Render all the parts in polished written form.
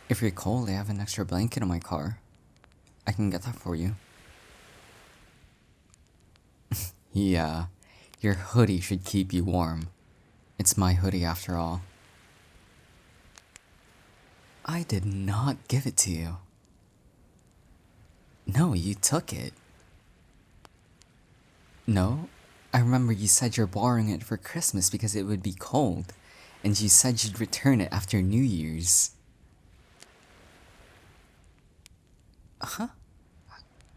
If you're cold, I have an extra blanket in my car. I can get that for you. Yeah, your hoodie should keep you warm. It's my hoodie after all. I did not give it to you. No, you took it. No? I remember you said you're borrowing it for Christmas because it would be cold, and you said you'd return it after New Year's. Huh?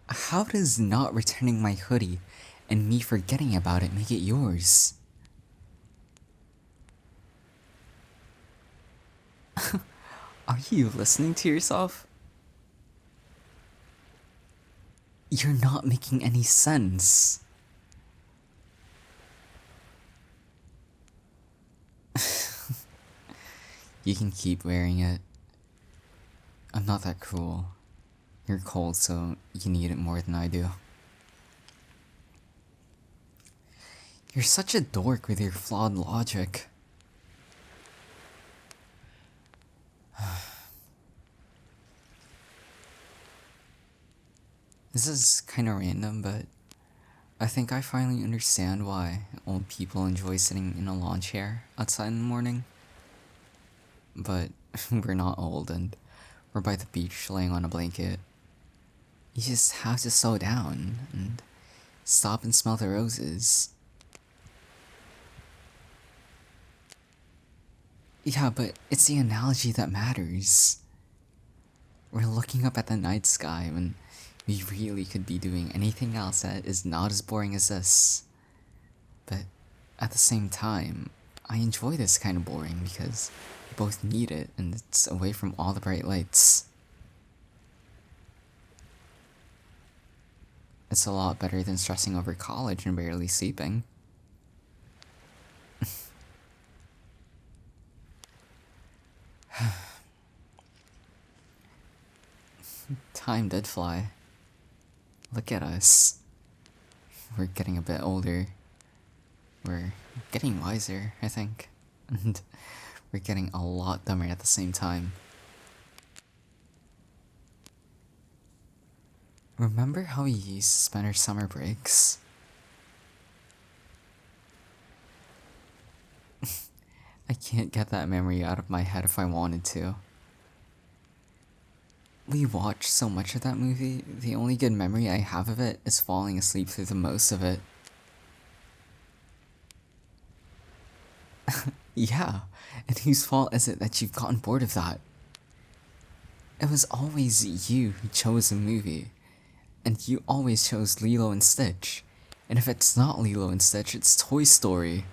How does not returning my hoodie and me forgetting about it make it yours? Are you listening to yourself? You're not making any sense. You can keep wearing it. I'm not that cruel. You're cold, so you need it more than I do. You're such a dork with your flawed logic. This is kinda random, but I think I finally understand why old people enjoy sitting in a lawn chair outside in the morning. But we're not old and we're by the beach laying on a blanket. You just have to slow down and stop and smell the roses. Yeah, but it's the analogy that matters. We're looking up at the night sky when we really could be doing anything else that is not as boring as this. But at the same time, I enjoy this kind of boring because we both need it and it's away from all the bright lights. It's a lot better than stressing over college and barely sleeping. Time did fly. Look at us. We're getting a bit older. We're getting wiser, I think. And we're getting a lot dumber at the same time. Remember how we used to spend our summer breaks? I can't get that memory out of my head if I wanted to. We watched so much of that movie, the only good memory I have of it is falling asleep through the most of it. Yeah, and whose fault is it that you've gotten bored of that? It was always you who chose the movie, and you always chose Lilo and Stitch. And if it's not Lilo and Stitch, it's Toy Story.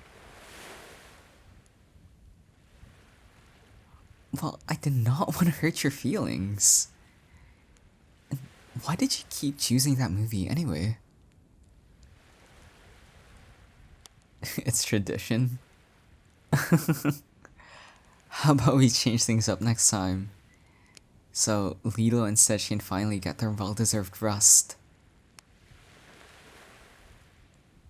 Well, I did not want to hurt your feelings. And why did you keep choosing that movie anyway? It's tradition. How about we change things up next time? So Lilo and Stitch can finally get their well-deserved rest.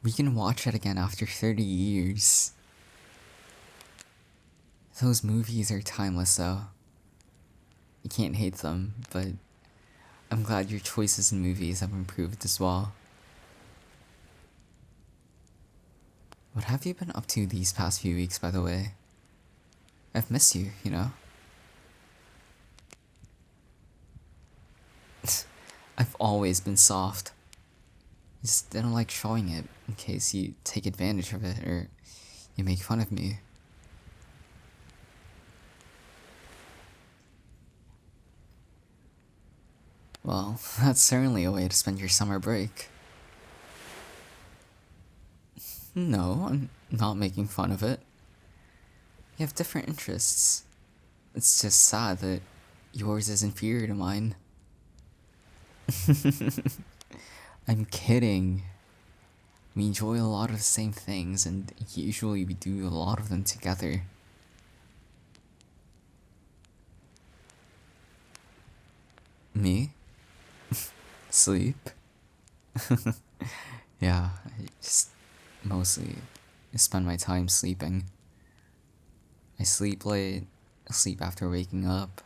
We can watch it again after 30 years. Those movies are timeless though. You can't hate them, but I'm glad your choices in movies have improved as well. What have you been up to these past few weeks, by the way? I've missed you, you know? I've always been soft. I just didn't like showing it in case you take advantage of it or you make fun of me. Well, that's certainly a way to spend your summer break. No, I'm not making fun of it. You have different interests. It's just sad that yours is inferior to mine. I'm kidding. We enjoy a lot of the same things, and usually we do a lot of them together. Me? Sleep? Yeah, I just mostly spend my time sleeping. I sleep late, I sleep after waking up,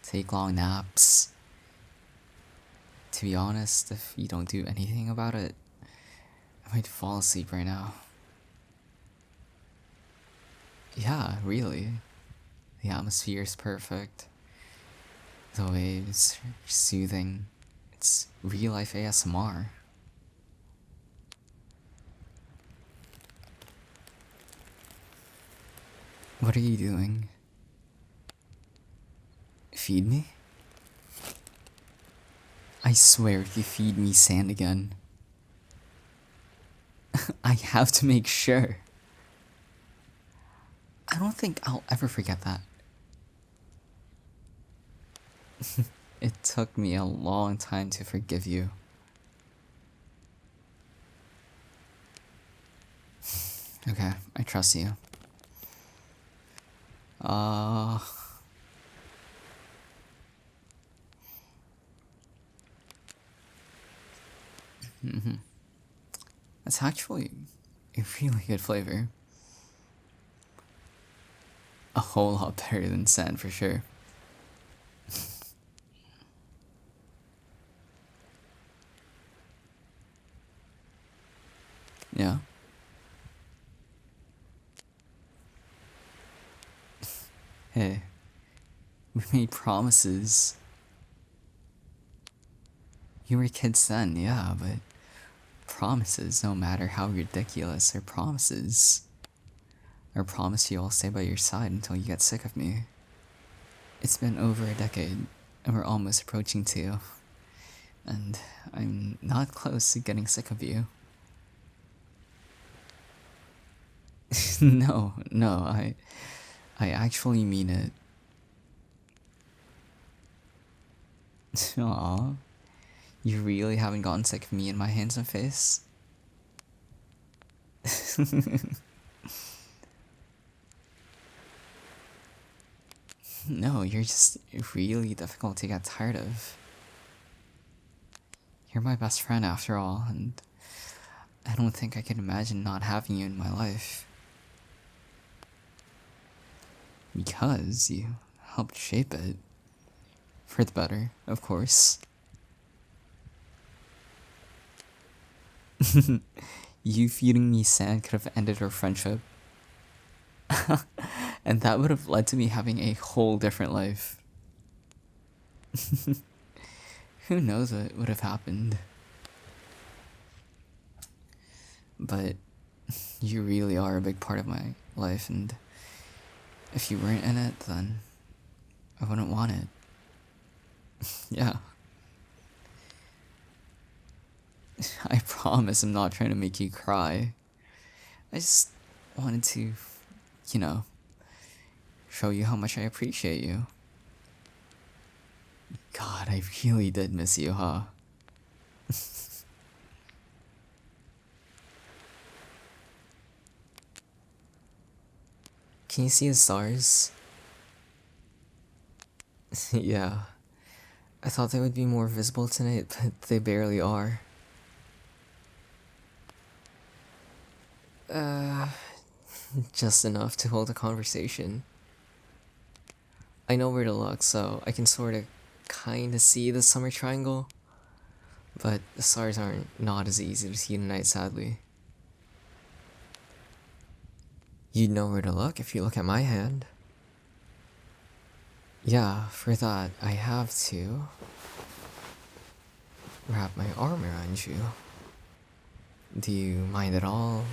take long naps. To be honest, if you don't do anything about it, I might fall asleep right now. Yeah, really. The atmosphere is perfect. The waves are soothing. It's real life ASMR. What are you doing? Feed me? I swear if you feed me sand again, I have to make sure. I don't think I'll ever forget that. It took me a long time to forgive you. Okay, I trust you. Uh... That's actually a really good flavor. A whole lot better than sand for sure. Yeah. Hey, we made promises. You were kids then, yeah, but promises, no matter how ridiculous, are promises. I promise you I'll stay by your side until you get sick of me. It's been over a decade, and we're almost approaching 2. And I'm not close to getting sick of you. No, I actually mean it. Aw, you really haven't gotten sick of me and my handsome face? No, you're just really difficult to get tired of. You're my best friend after all, and I don't think I could imagine not having you in my life. Because you helped shape it. For the better, of course. You feeding me sand could have ended our friendship. And that would have led to me having a whole different life. Who knows what would have happened? But you really are a big part of my life, and if you weren't in it, then I wouldn't want it. Yeah. I promise I'm not trying to make you cry. I just wanted to, you know, show you how much I appreciate you. God, I really did miss you, huh? Can you see the stars? Yeah. I thought they would be more visible tonight, but they barely are. Uh, just enough to hold a conversation. I know where to look, so I can sorta kinda see the summer triangle. But the stars aren't not as easy to see tonight, sadly. You'd know where to look if you look at my hand. Yeah, for that, I have to wrap my arm around you. Do you mind at all,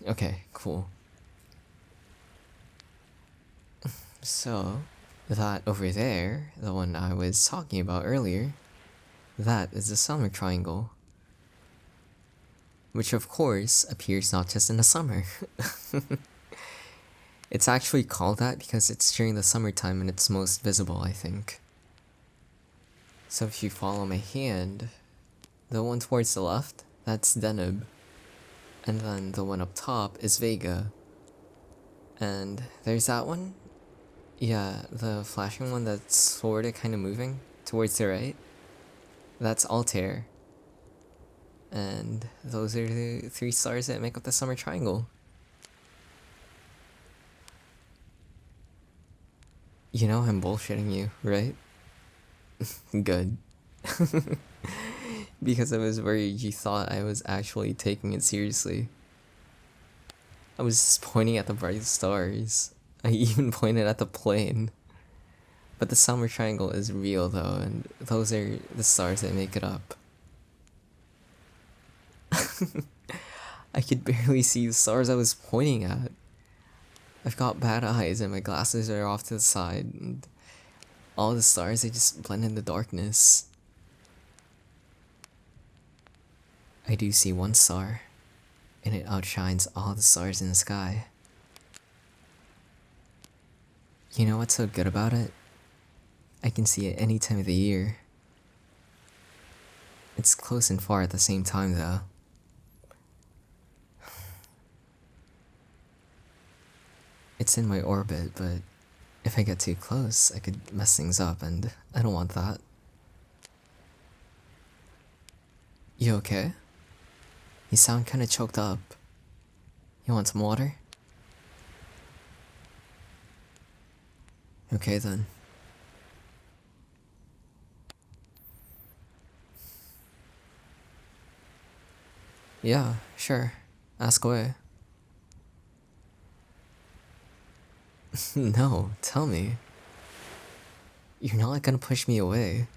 or... Okay, cool. So, that over there, the one I was talking about earlier, that is the summer triangle. Which of course appears not just in the summer. It's actually called that because it's during the summertime and it's most visible, I think. So if you follow my hand, the one towards the left, that's Deneb. And then the one up top is Vega. And there's that one. Yeah, the flashing one that's sorta kinda moving towards the right. That's Altair. And those are the 3 stars that make up the summer triangle. You know I'm bullshitting you, right? Good. Because I was worried you thought I was actually taking it seriously. I was just pointing at the bright stars. I even pointed at the plane. But the summer triangle is real though, and those are the stars that make it up. I could barely see the stars I was pointing at. I've got bad eyes and my glasses are off to the side, and all the stars they just blend in the darkness. I do see one star, and it outshines all the stars in the sky. You know what's so good about it? I can see it any time of the year. It's close and far at the same time though. It's in my orbit, but if I get too close, I could mess things up, and I don't want that. You okay? You sound kinda choked up. You want some water? Okay then. Yeah, sure. Ask away. No, tell me. You're not gonna push me away.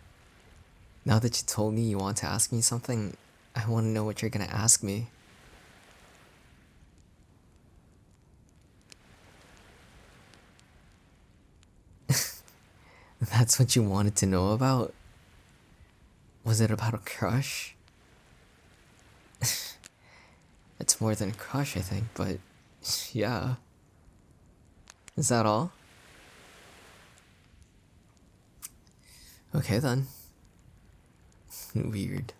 Now that you told me you want to ask me something, I want to know what you're gonna ask me. That's what you wanted to know about? Was it about a crush? It's more than a crush, I think, but yeah. Is that all? Okay then. Weird.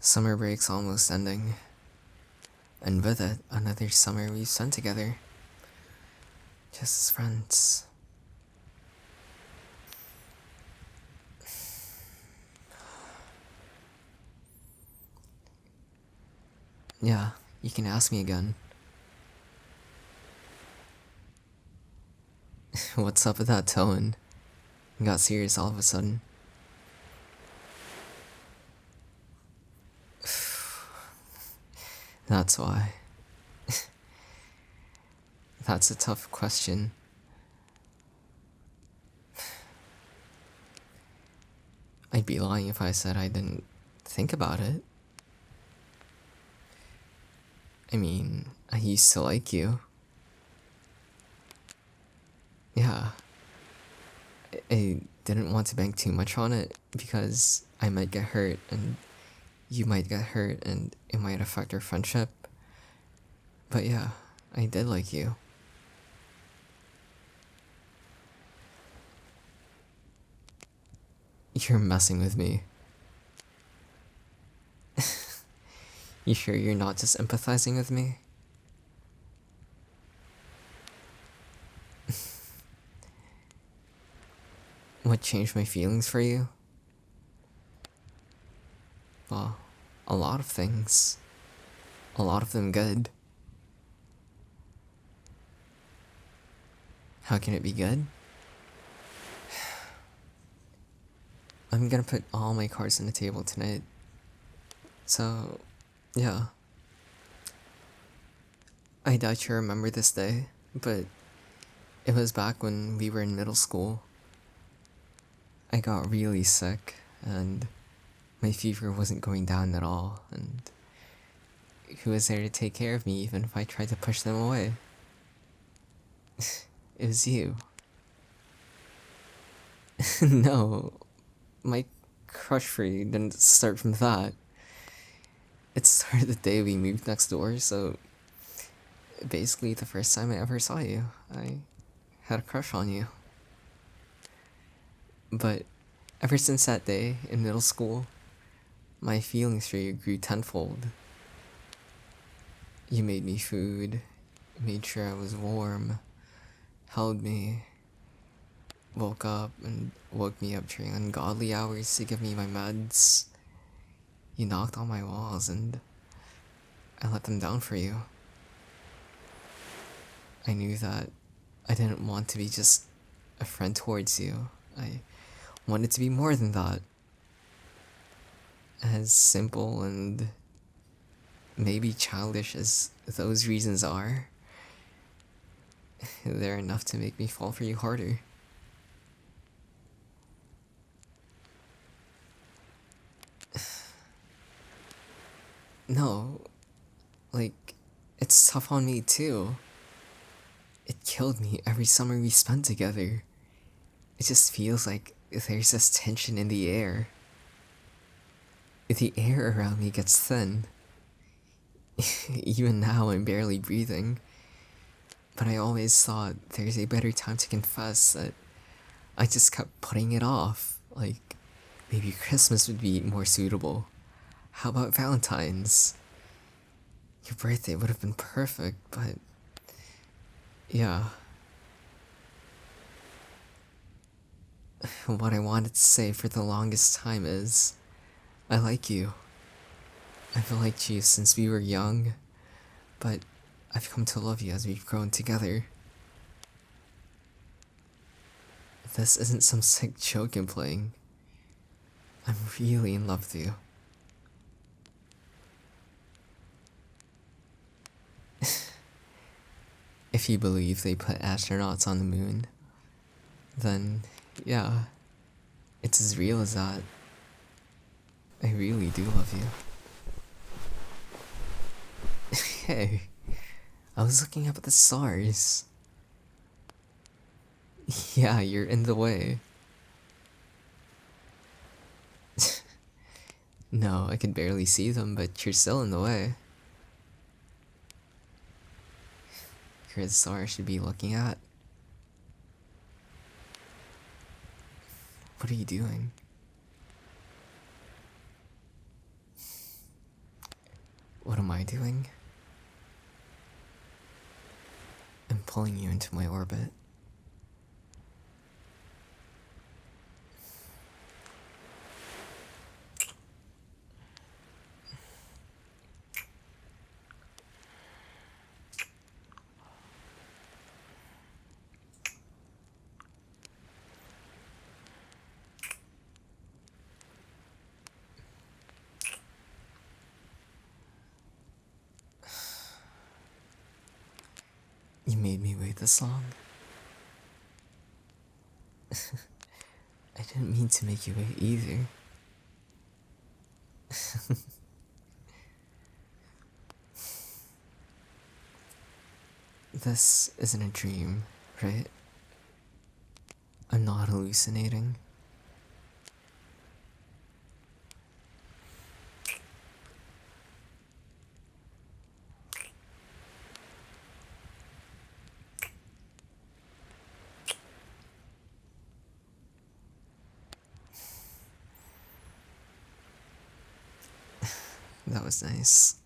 Summer break's almost ending. And with it, another summer we've spent together. Just as friends. Yeah, you can ask me again. What's up with that tone? You got serious all of a sudden. That's why. That's a tough question. I'd be lying if I said I didn't think about it. I mean, I used to like you. Yeah. I didn't want to bank too much on it because I might get hurt and you might get hurt and it might affect our friendship. But yeah, I did like you. You're messing with me. You sure you're not just empathizing with me? What changed my feelings for you? Well, a lot of things. A lot of them good. How can it be good? I'm gonna put all my cards on the table tonight. So, yeah. I doubt you remember this day, but it was back when we were in middle school. I got really sick, and my fever wasn't going down at all, and who was there to take care of me even if I tried to push them away? It was you. No, my crush for you didn't start from that. It started the day we moved next door, so basically the first time I ever saw you, I had a crush on you. But ever since that day in middle school, my feelings for you grew tenfold. You made me food, made sure I was warm, held me, woke up and woke me up during ungodly hours to give me my meds. You knocked on my walls and I let them down for you. I knew that I didn't want to be just a friend towards you. I wanted to be more than that. As simple and maybe childish as those reasons are, they're enough to make me fall for you harder. No, like, it's tough on me too. It killed me every summer we spent together. It just feels like there's this tension in the air. The air around me gets thin. Even now, I'm barely breathing. But I always thought there's a better time to confess that I just kept putting it off. Like, maybe Christmas would be more suitable. How about Valentine's? Your birthday would have been perfect, but yeah. What I wanted to say for the longest time is, I like you. I've liked you since we were young, but I've come to love you as we've grown together. This isn't some sick joke I'm playing. I'm really in love with you. If you believe they put astronauts on the moon, then yeah, it's as real as that. I really do love you. Hey, I was looking up at the stars. Yeah, you're in the way. No, I can barely see them, but you're still in the way. You're the star I should be looking at. What are you doing? What am I doing? I'm pulling you into my orbit. You made me wait this long. I didn't mean to make you wait either. This isn't a dream, right? I'm not hallucinating. That was nice.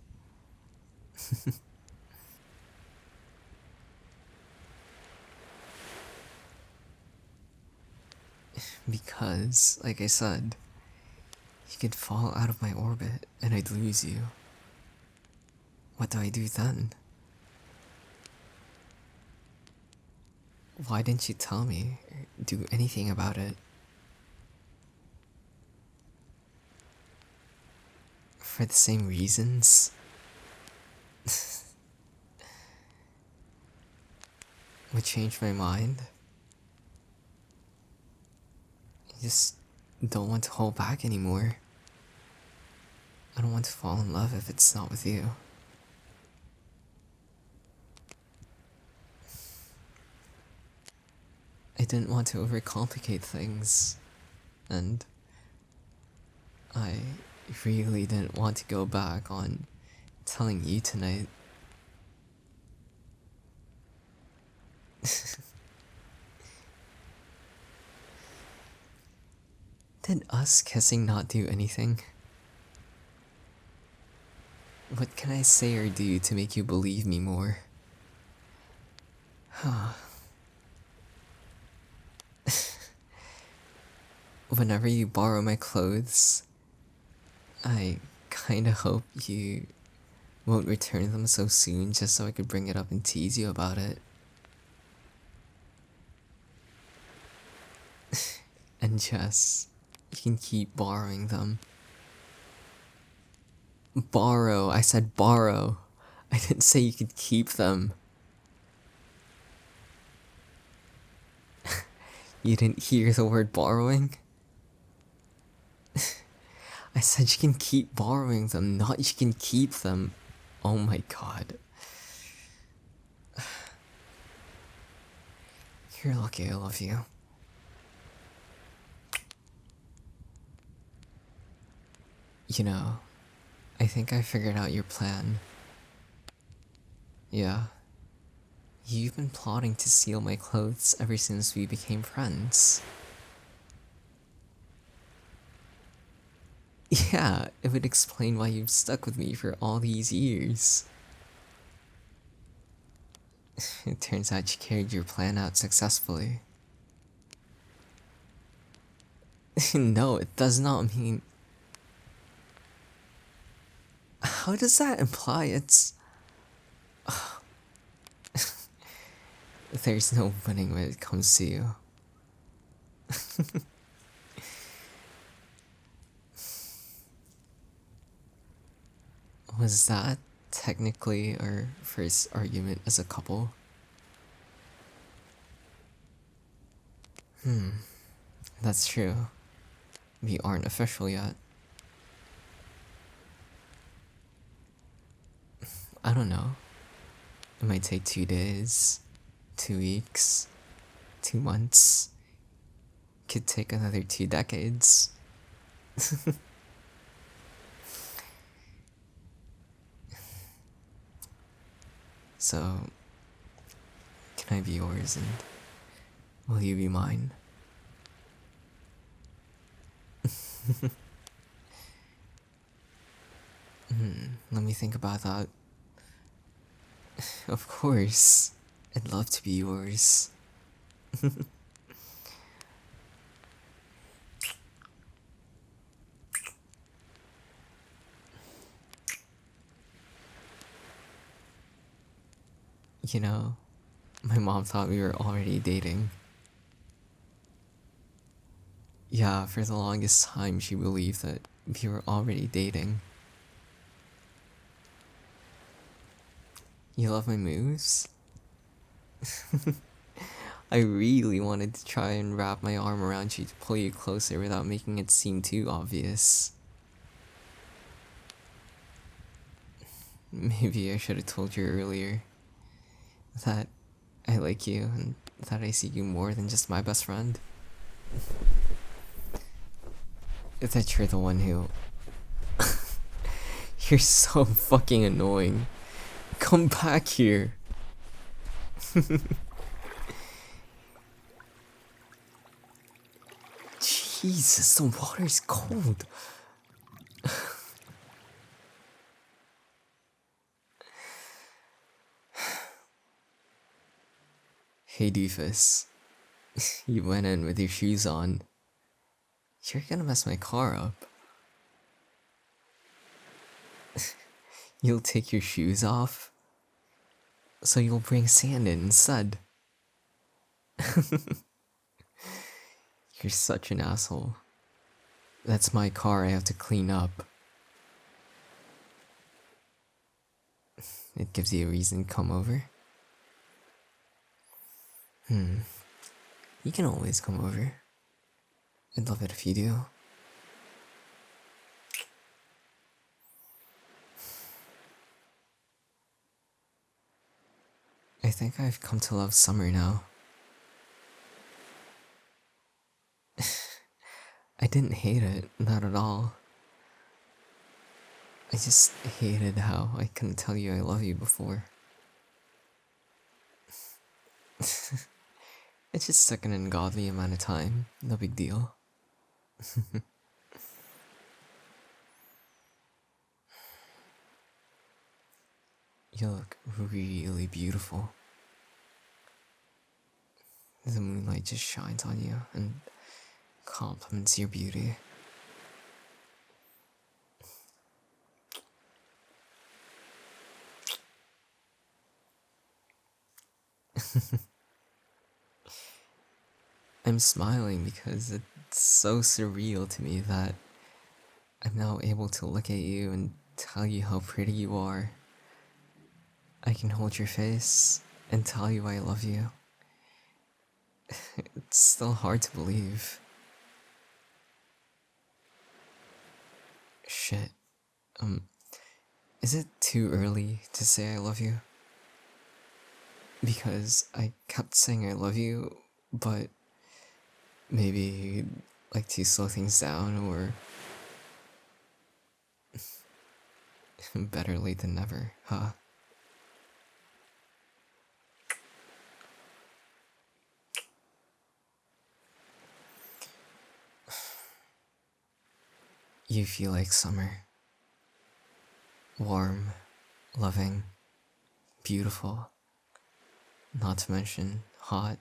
Because, like I said, you could fall out of my orbit and I'd lose you. What do I do then? Why didn't you tell me or do anything about it? For the same reasons? Would change my mind? I just don't want to hold back anymore. I don't want to fall in love if it's not with you. I didn't want to overcomplicate things, and I really didn't want to go back on telling you tonight. Did us kissing not do anything? What can I say or do to make you believe me more? Whenever you borrow my clothes, I kinda hope you won't return them so soon just so I could bring it up and tease you about it. And Jess, you can keep borrowing them. Borrow, I said borrow. I didn't say you could keep them. You didn't hear the word borrowing? I said you can keep borrowing them, not you can keep them. Oh my god. You're lucky I love you. You know, I think I figured out your plan. Yeah. You've been plotting to steal my clothes ever since we became friends. Yeah, it would explain why you've stuck with me for all these years. It turns out you carried your plan out successfully. No, it does not mean... How does that imply it's... There's no winning when it comes to you. Was that technically our first argument as a couple? That's true. We aren't official yet. I don't know. It might take 2 days, 2 weeks, 2 months. Could take another 2 decades. So, can I be yours and will you be mine? Let me think about that. Of course, I'd love to be yours. You know, my mom thought we were already dating. Yeah, for the longest time she believed that we were already dating. You love my moves? I really wanted to try and wrap my arm around you to pull you closer without making it seem too obvious. Maybe I should have told you earlier that I like you and that I see you more than just my best friend. That you're the one who... You're so fucking annoying. Come back here. Jesus, the water's cold. Hey doofus, you went in with your shoes on. You're gonna mess my car up. You'll take your shoes off, so you'll bring sand in instead. You're such an asshole. That's my car I have to clean up. It gives you a reason to come over. You can always come over. I'd love it if you do. I think I've come to love summer now. I didn't hate it, not at all. I just hated how I couldn't tell you I love you before. It just took an ungodly amount of time, no big deal. You look really beautiful. The moonlight just shines on you and compliments your beauty. I'm smiling because it's so surreal to me that I'm now able to look at you and tell you how pretty you are. I can hold your face and tell you I love you. It's still hard to believe. Shit. Is it too early to say I love you? Because I kept saying I love you, but maybe you'd like to slow things down, or better late than never, huh? You feel like summer. Warm, loving, beautiful, not to mention hot.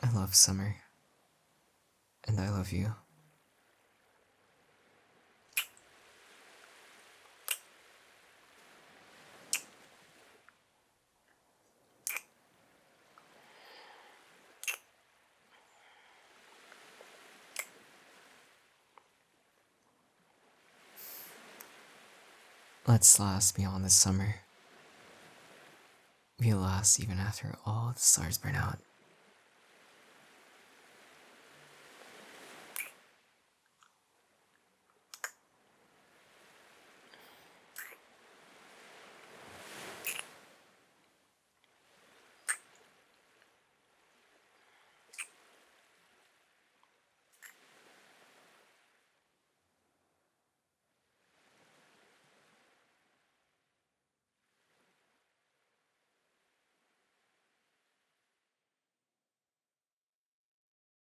I love summer, and I love you. Let's last beyond the summer. We'll last even after all the stars burn out.